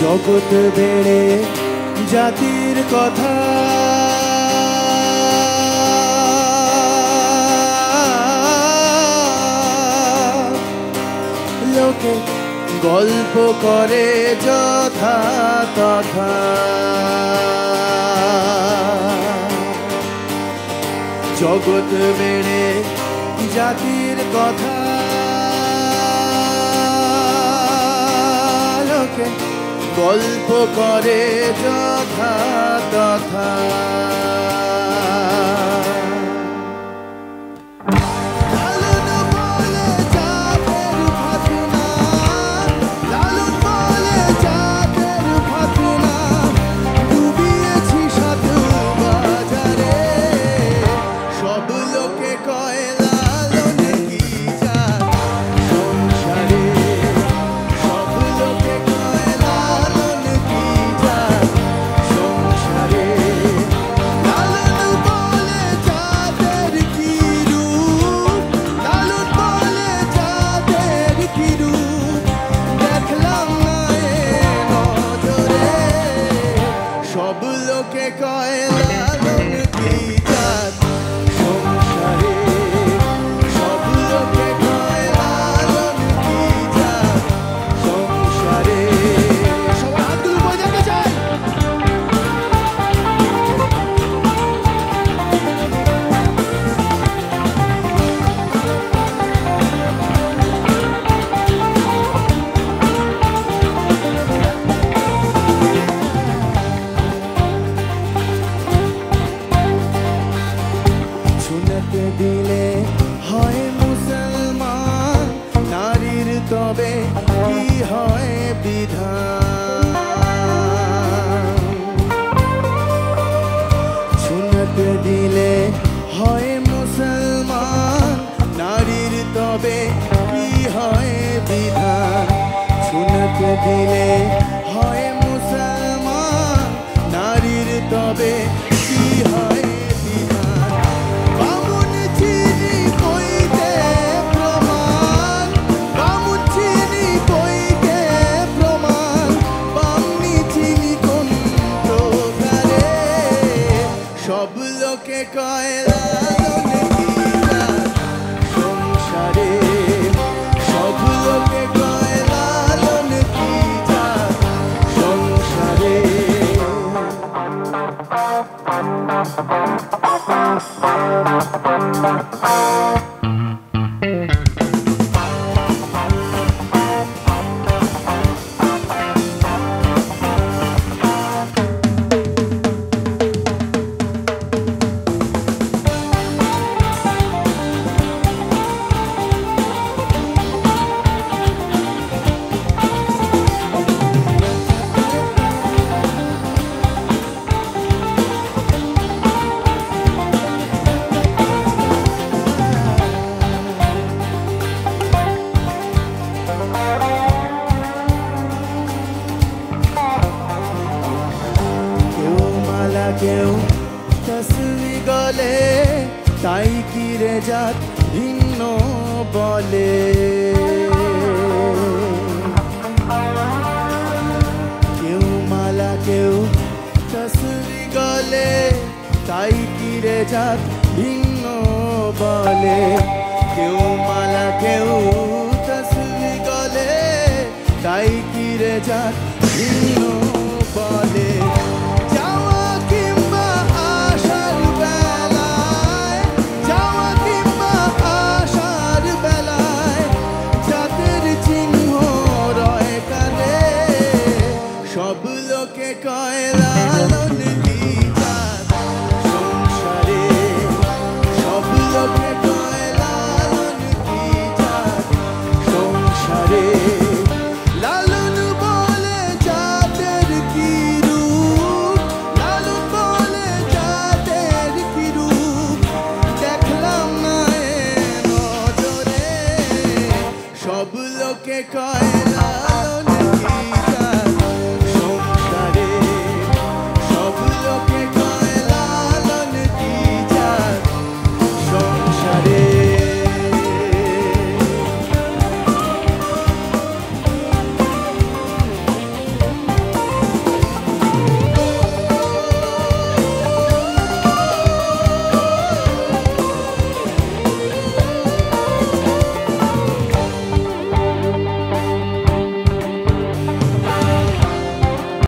জগৎ বেড়ে জাতির কথা লোকে গল্প করে যথা তথা জগৎ বেড়ে জাতির কথা লোকে গল্প করে যথা তথা দিলে হয় মুসলমান নারীর তবে কি হয় বিধান সুন্নত দিলে হয় মুসলমান নারীর তবে কি হয় বিধান সুন্নত দিলে হয় মুসলমান নারীর তবে কি হয় সব লোকে কয় লালন গীতা সংসারে সব লোকে কয় লালন গীতা সংসারে কেউ তসবি গলে তাই কি রে জাত ভিন্ন বলে কেউ মালা কেউ তসবি গলে তাই কি রে জাত ভিন্ন বলে কেউ মালা কেউ তসবি গলে তাই কি রে জাত ভিন্ন